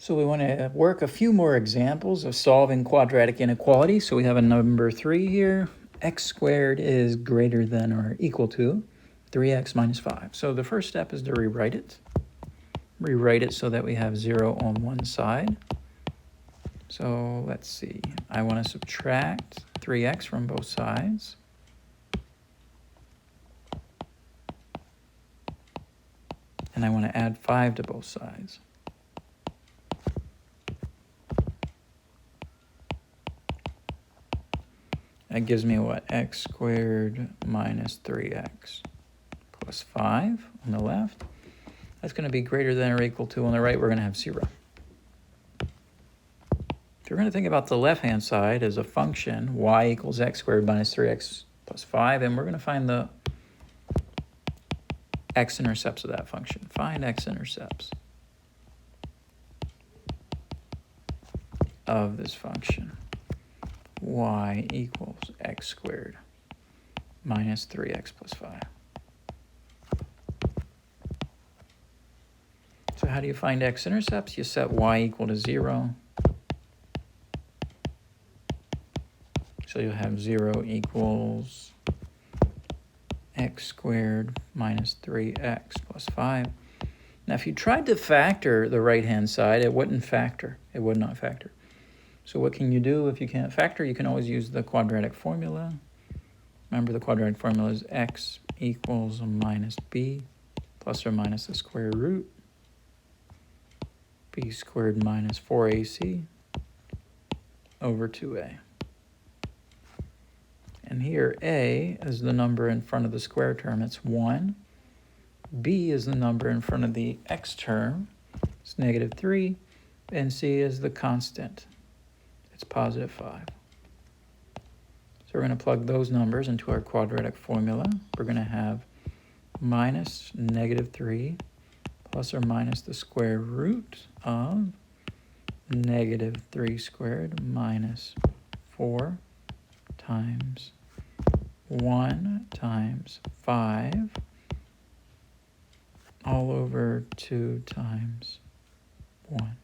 So we want to work a few more examples of solving quadratic inequalities. So we have a number 3 here. X squared is greater than or equal to 3x minus 5. So the first step is to rewrite it. Rewrite it so that we have 0 on one side. So let's see. I want to subtract 3x from both sides. And I want to add 5 to both sides. That gives me what? X squared minus 3x plus 5 on the left. That's going to be greater than or equal to. On the right, we're going to have 0. If you're going to think about the left-hand side as a function, y equals x squared minus 3x plus 5, and we're going to find the x-intercepts of that function. Find x-intercepts of this function. Y equals x squared minus 3x plus 5. So how do you find x-intercepts? You set y equal to 0. So you'll have 0 equals x squared minus 3x plus 5. Now if you tried to factor the right-hand side, it wouldn't factor. It would not factor. So what can you do if you can't factor? You can always use the quadratic formula. Remember, the quadratic formula is x equals minus b plus or minus the square root b squared minus 4ac over 2a. And here a is the number in front of the square term, it's 1. B is the number in front of the x term, it's negative 3. And c is the constant, it's positive 5. So we're going to plug those numbers into our quadratic formula. We're going to have minus negative 3 plus or minus the square root of negative 3 squared minus 4 times 1 times 5 all over 2 times 1.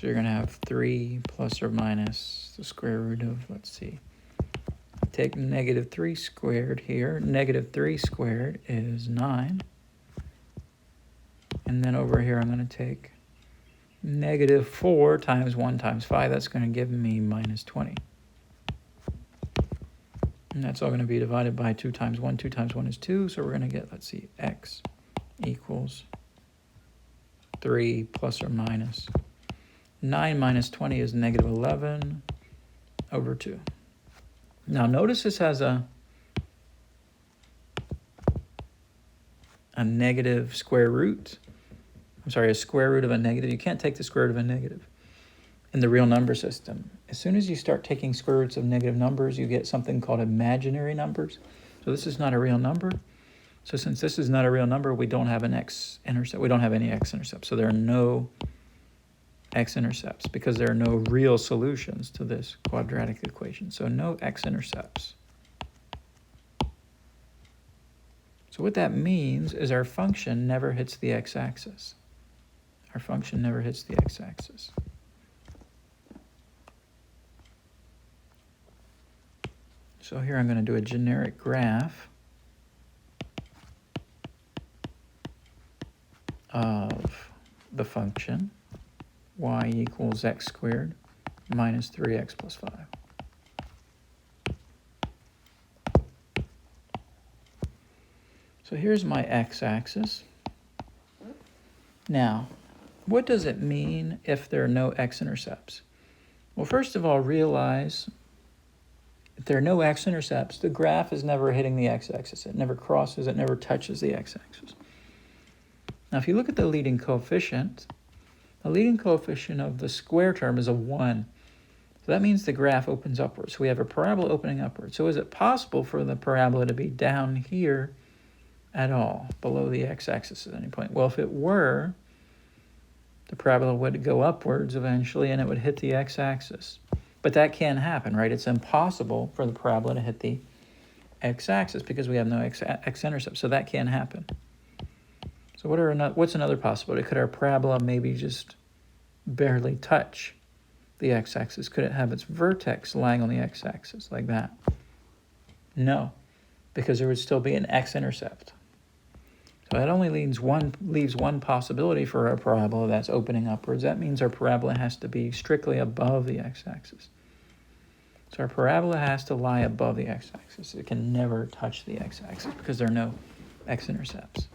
So you're going to have 3 plus or minus the square root of, let's see, take negative 3 squared here. Negative 3 squared is 9. And then over here I'm going to take negative 4 times 1 times 5. That's going to give me minus 20. And that's all going to be divided by 2 times 1. 2 times 1 is 2. So we're going to get, let's see, x equals 3 plus or minus 9 minus 20 is negative 11 over 2. Now notice this has a negative square root. A square root of a negative. You can't take the square root of a negative in the real number system. As soon as you start taking square roots of negative numbers, you get something called imaginary numbers. So this is not a real number. So since this is not a real number, we don't have an x-intercept. We don't have any x-intercepts. So there are no x-intercepts because there are no real solutions to this quadratic equation. So no x-intercepts. So what that means is our function never hits the x-axis. Our function never hits the x-axis. So here I'm going to do a generic graph of the function y equals x squared minus 3x plus 5. So here's my x-axis. Now, what does it mean if there are no x-intercepts? Well, first of all, realize if there are no x-intercepts, the graph is never hitting the x-axis. It never crosses, it never touches the x-axis. Now, if you look at the leading coefficient, the leading coefficient of the square term is a 1. So that means the graph opens upwards. So we have a parabola opening upwards. So is it possible for the parabola to be down here at all, below the x-axis at any point? Well, if it were, the parabola would go upwards eventually and it would hit the x-axis. But that can't happen, right? It's impossible for the parabola to hit the x-axis because we have no x-intercept, so that can't happen. So what's another possibility? Could our parabola maybe just barely touch the x-axis? Could it have its vertex lying on the x-axis like that? No, because there would still be an x-intercept. So that only leaves one possibility for our parabola that's opening upwards. That means our parabola has to be strictly above the x-axis. So our parabola has to lie above the x-axis. It can never touch the x-axis because there are no x-intercepts.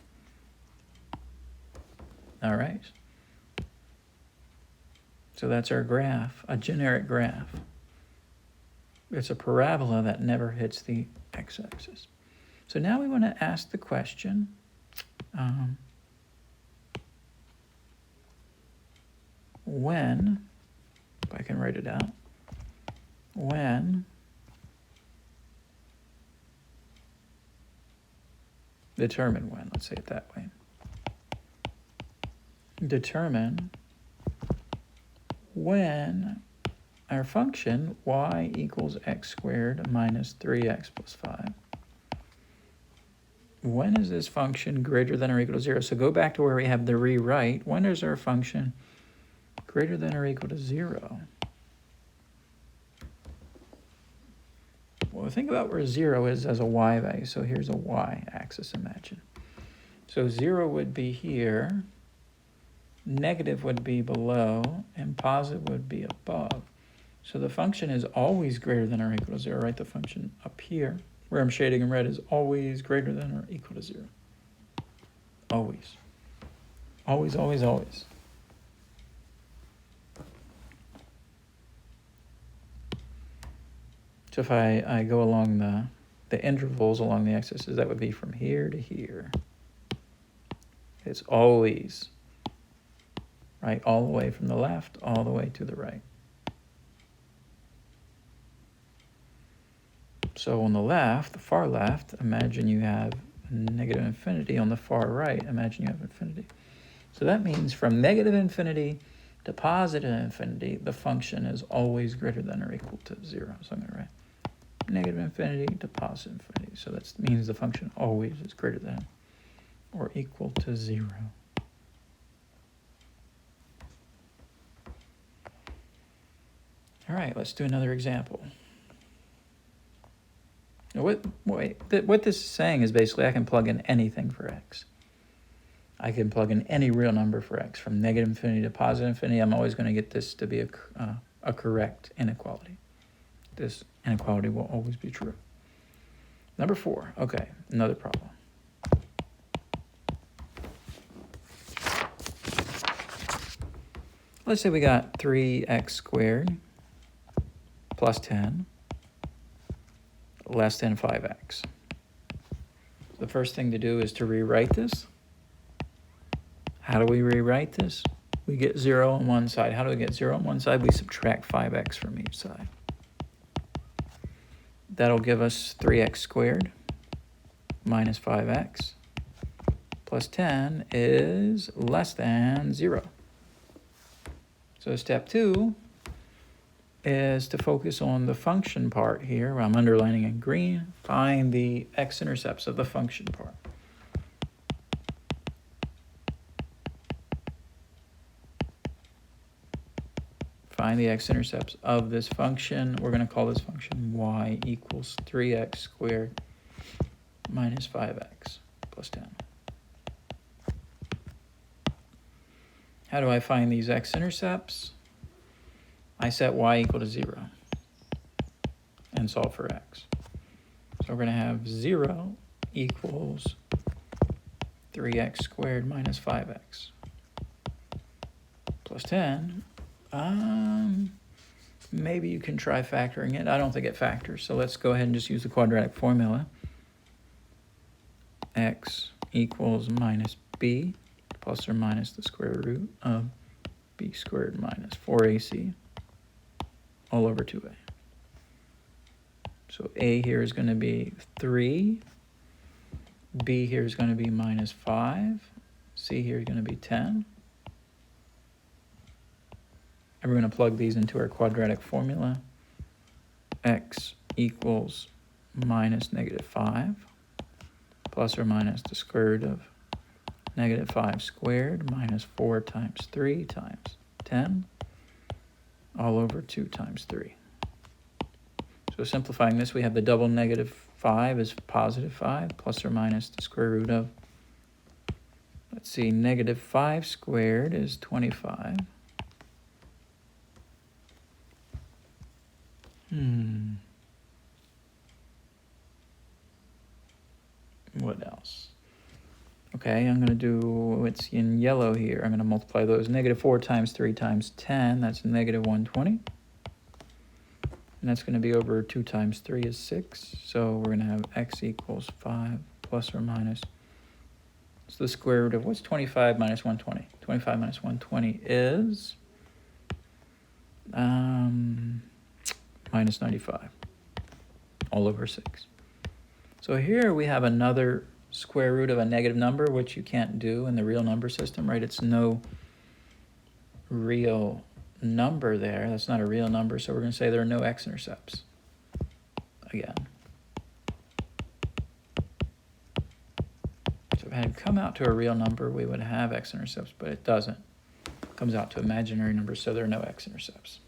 All right. So that's our graph, a generic graph. It's a parabola that never hits the x-axis. So now we want to ask the question, when, if I can write it out, when determine when, let's say it that way. Determine when our function y equals x squared minus 3x plus 5. When is this function greater than or equal to 0? So go back to where we have the rewrite. When is our function greater than or equal to 0? Well, think about where 0 is as a y value. So here's a y-axis, imagine. So 0 would be here, negative would be below, and positive would be above. So the function is always greater than or equal to 0, right? The function up here, where I'm shading in red, is always greater than or equal to 0. Always. Always, always, always. So if I go along the intervals along the x-axis, that would be from here to here. It's always, right, all the way from the left, all the way to the right. So on the left, the far left, imagine you have negative infinity. On the far right, imagine you have infinity. So that means from negative infinity to positive infinity, the function is always greater than or equal to 0. So I'm going to write negative infinity to positive infinity. So that means the function always is greater than or equal to 0. All right, let's do another example. What this is saying is basically I can plug in anything for x. I can plug in any real number for x. From negative infinity to positive infinity, I'm always going to get this to be a correct inequality. This inequality will always be true. Number 4. Okay, another problem. Let's say we got 3x squared plus 10 less than 5x. The first thing to do is to rewrite this. How do we rewrite this? We get 0 on one side. How do we get 0 on one side? We subtract 5x from each side. That'll give us 3x squared minus 5x plus 10 is less than 0. So step 2 is to focus on the function part here, where I'm underlining in green. Find the x-intercepts of the function part. Find the x-intercepts of this function. We're going to call this function y equals 3x squared minus 5x plus 10. How do I find these x-intercepts? I set y equal to 0 and solve for x. So we're going to have 0 equals 3x squared minus 5x plus 10. Maybe you can try factoring it. I don't think it factors, so let's go ahead and just use the quadratic formula. X equals minus b plus or minus the square root of b squared minus 4ac all over 2a. So a here is going to be 3, b here is going to be minus 5, c here is going to be 10. And we're going to plug these into our quadratic formula. X equals minus negative 5 plus or minus the square root of negative 5 squared minus 4 times 3 times 10 all over 2 times 3. So simplifying this, we have the double negative 5 is positive 5 plus or minus the square root of, let's see, negative 5 squared is 25. What else? Okay, I'm going to do, it's in yellow here. I'm going to multiply those. Negative 4 times 3 times 10, that's negative 120. And that's going to be over 2 times 3 is 6. So we're going to have x equals 5 plus or minus. So the square root of, what's 25 minus 120? 25 minus 120 is minus 95 all over 6. So here we have another square root of a negative number, which you can't do in the real number system, right? It's no real number there. That's not a real number, so we're going to say there are no x-intercepts again. So if it had come out to a real number, we would have x-intercepts, but it doesn't. It comes out to imaginary numbers, so there are no x-intercepts.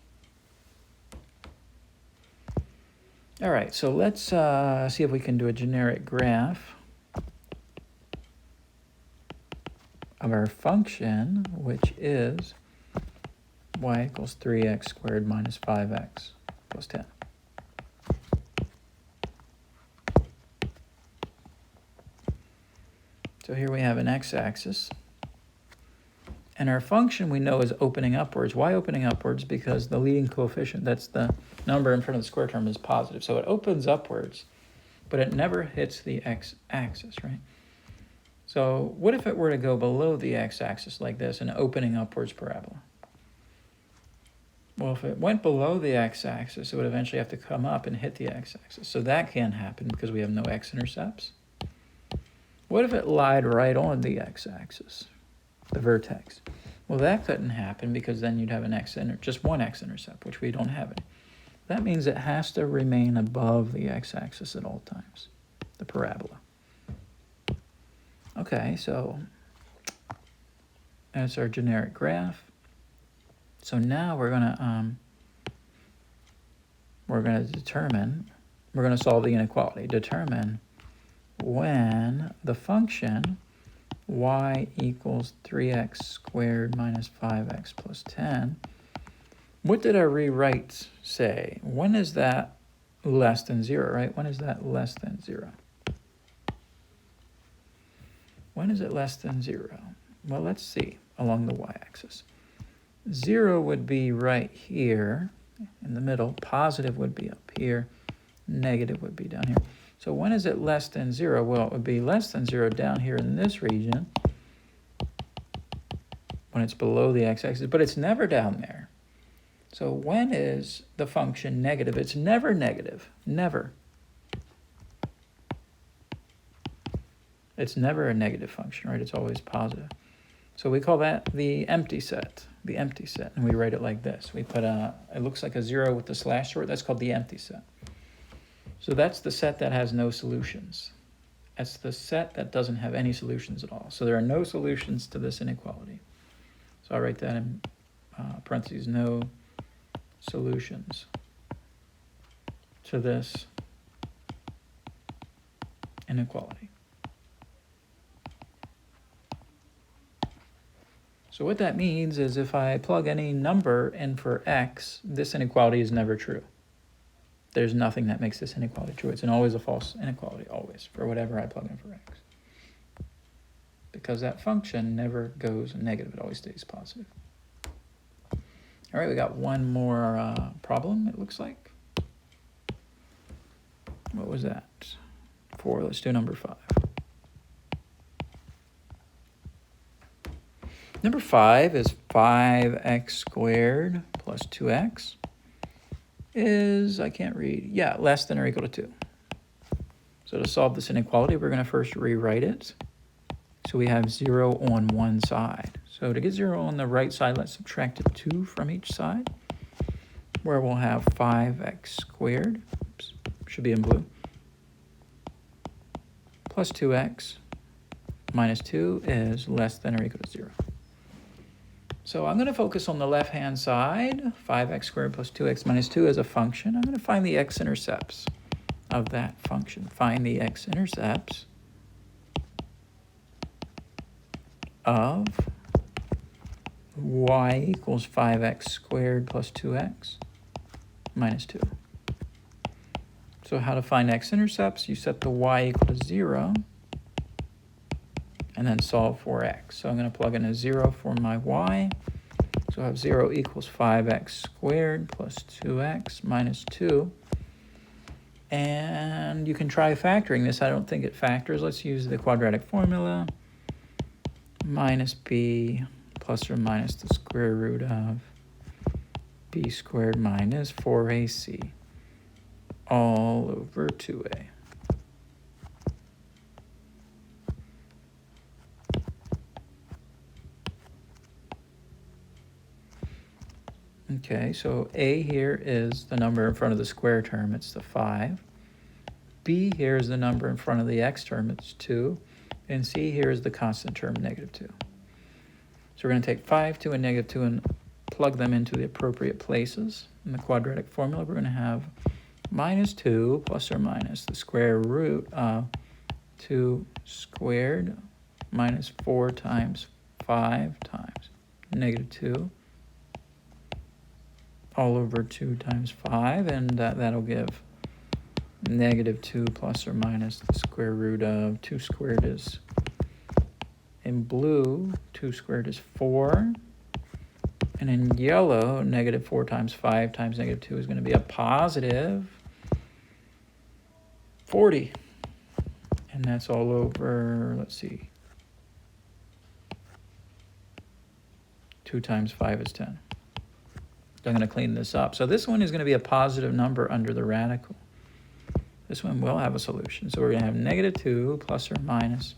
All right, so let's see if we can do a generic graph of our function, which is y equals 3x squared minus 5x plus 10. So here we have an x-axis. And our function we know is opening upwards. Why opening upwards? Because the leading coefficient, that's the number in front of the square term, is positive. So it opens upwards, but it never hits the x-axis, right? So what if it were to go below the x-axis like this, an opening upwards parabola? Well, if it went below the x-axis, it would eventually have to come up and hit the x-axis. So that can't happen because we have no x-intercepts. What if it lied right on the x-axis, the vertex? Well, that couldn't happen because then you'd have just one x-intercept, which we don't have any. That means it has to remain above the x-axis at all times, the parabola. Okay, so that's our generic graph. So now we're going to solve the inequality. Determine when the function y equals 3x squared minus 5x plus 10. What did our rewrite say? When is that less than 0, right? When is that less than 0? When is it less than 0? Well, let's see along the y-axis. 0 would be right here in the middle. Positive would be up here. Negative would be down here. So when is it less than 0? Well, it would be less than 0 down here in this region when it's below the x-axis, but it's never down there. So when is the function negative? It's never negative. Never. It's never a negative function, right? It's always positive. So we call that the empty set, and we write it like this. We put it looks like a 0 with the slash through it. That's called the empty set. So that's the set that has no solutions. That's the set that doesn't have any solutions at all. So there are no solutions to this inequality. So I'll write that in parentheses, no solutions to this inequality. So what that means is if I plug any number in for x, this inequality is never true. There's nothing that makes this inequality true. It's always a false inequality, always, for whatever I plug in for x. Because that function never goes negative. It always stays positive. All right, we got one more problem, it looks like. What was that? 4. Let's do number 5. Number 5 is 5x squared plus 2x is, I can't read, yeah, less than or equal to 2. So to solve this inequality, we're going to first rewrite it. So we have 0 on one side. So to get 0 on the right side, let's subtract 2 from each side, where we'll have 5x squared, oops, should be in blue, plus 2x minus 2 is less than or equal to 0. So I'm going to focus on the left-hand side. 5x squared plus 2x minus 2 is a function. I'm going to find the x-intercepts of that function. Find the x-intercepts of y equals 5x squared plus 2x minus 2. So how to find x-intercepts? You set the y equal to 0 and then solve for x. So I'm going to plug in a 0 for my y. So I have 0 equals 5x squared plus 2x minus 2. And you can try factoring this. I don't think it factors. Let's use the quadratic formula. Minus b plus or minus the square root of b squared minus 4ac all over 2a. Okay, so a here is the number in front of the square term, it's the 5. B here is the number in front of the x term, it's 2. And C here is the constant term, negative 2. So we're going to take 5, 2, and negative 2 and plug them into the appropriate places. In the quadratic formula, we're going to have minus 2 plus or minus the square root of 2 squared minus 4 times 5 times negative 2 all over 2 times 5, and that'll give negative 2 plus or minus the square root of 2 squared is, in blue, 2 squared is 4. And in yellow, negative 4 times 5 times negative 2 is going to be a positive 40. And that's all over, let's see, 2 times 5 is 10. I'm going to clean this up. So this one is going to be a positive number under the radical. This one will have a solution. So we're going to have negative 2 plus or minus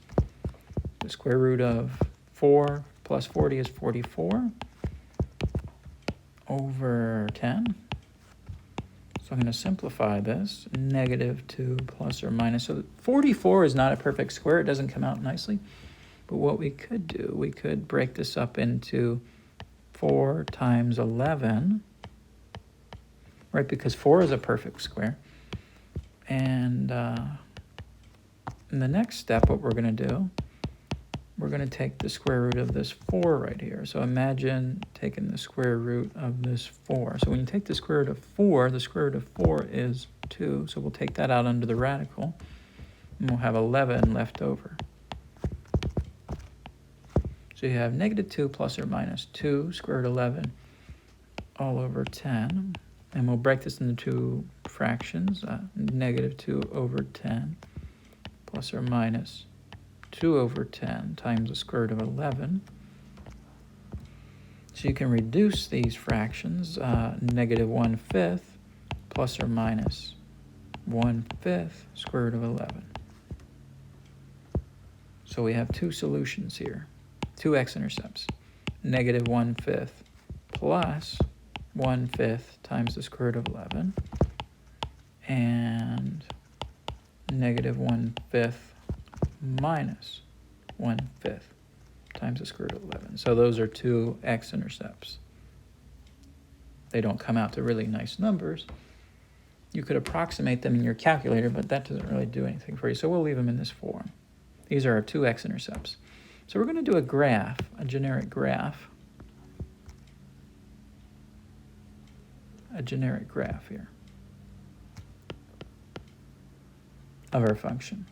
the square root of 4 plus 40 is 44 over 10. So I'm going to simplify this. Negative 2 plus or minus. So 44 is not a perfect square. It doesn't come out nicely. But what we could do, we could break this up into 4 times 11, right? Because 4 is a perfect square. And in the next step, what we're going to do, we're going to take the square root of this 4 right here. So imagine taking the square root of this 4. So when you take the square root of 4, the square root of 4 is 2. So we'll take that out under the radical, and we'll have 11 left over. So you have negative 2 plus or minus 2 square root 11 all over 10. And we'll break this into two fractions, negative 2 over 10 plus or minus 2 over 10 times the square root of 11. So you can reduce these fractions, negative 1/5 plus or minus 1/5 square root of 11. So we have two solutions here, two x-intercepts, negative 1/5 plus 1/5 times the square root of 11, and negative 1/5 minus 1/5 times the square root of 11. So those are two x-intercepts. They don't come out to really nice numbers. You could approximate them in your calculator, but that doesn't really do anything for you. So we'll leave them in this form. These are our two x-intercepts. So we're going to do a graph, a generic graph. A generic graph here of our function.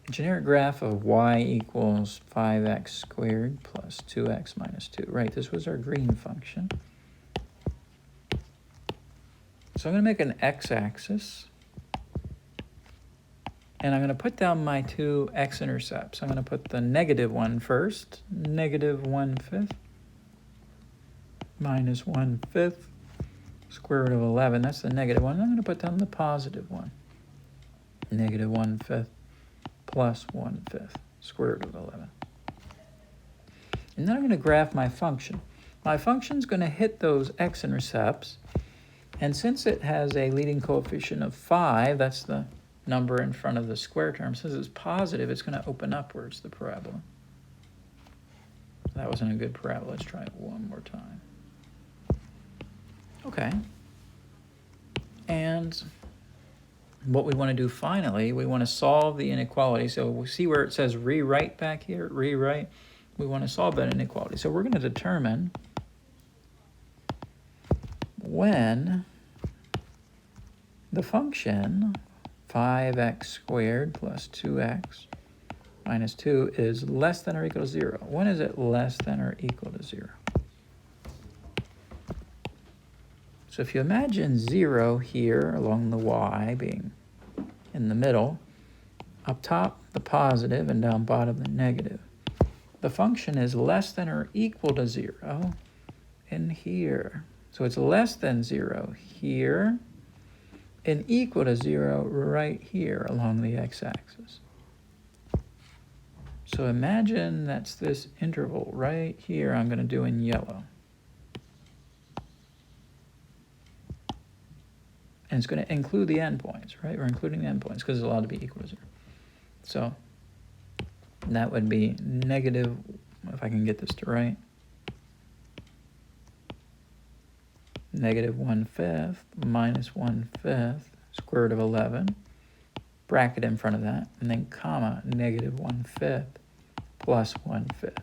A generic graph of y equals 5x squared plus 2x minus 2. Right, this was our green function. So I'm going to make an x-axis, and I'm going to put down my two x-intercepts. I'm going to put the negative one first, negative 1/5 minus 1/5 square root of 11. That's the negative one. I'm going to put down the positive one, negative 1/5 plus 1/5 square root of 11. And then I'm going to graph my function. My function is going to hit those x-intercepts And since it has a leading coefficient of 5, that's the number in front of the square term, since it's positive, it's going to open upwards, the parabola. That wasn't a good parabola. Let's try it one more time. Okay. And what we want to do finally, we want to solve the inequality. So we see where it says rewrite back here, rewrite. We want to solve that inequality. So we're going to determine when the function 5x squared plus 2x minus 2 is less than or equal to 0. When is it less than or equal to 0? So if you imagine 0 here along the y being in the middle, up top the positive and down bottom the negative, the function is less than or equal to 0 in here. So it's less than 0 here and equal to 0 right here along the x-axis. So imagine that's this interval right here I'm going to do in yellow. And it's going to include the endpoints, right? We're including the endpoints because it's allowed to be equal to 0. So that would be negative, if I can get this to right, negative 1/5 minus 1/5 square root of 11, bracket in front of that, and then comma, negative 1/5 plus 1/5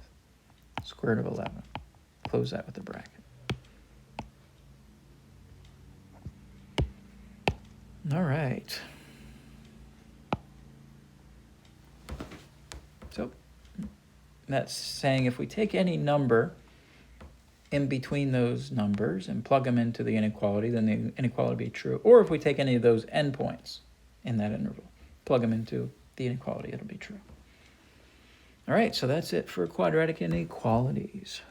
square root of 11. Close that with a bracket. All right. So that's saying if we take any number in between those numbers and plug them into the inequality, then the inequality will be true. Or if we take any of those endpoints in that interval, plug them into the inequality, it'll be true. All right, so that's it for quadratic inequalities.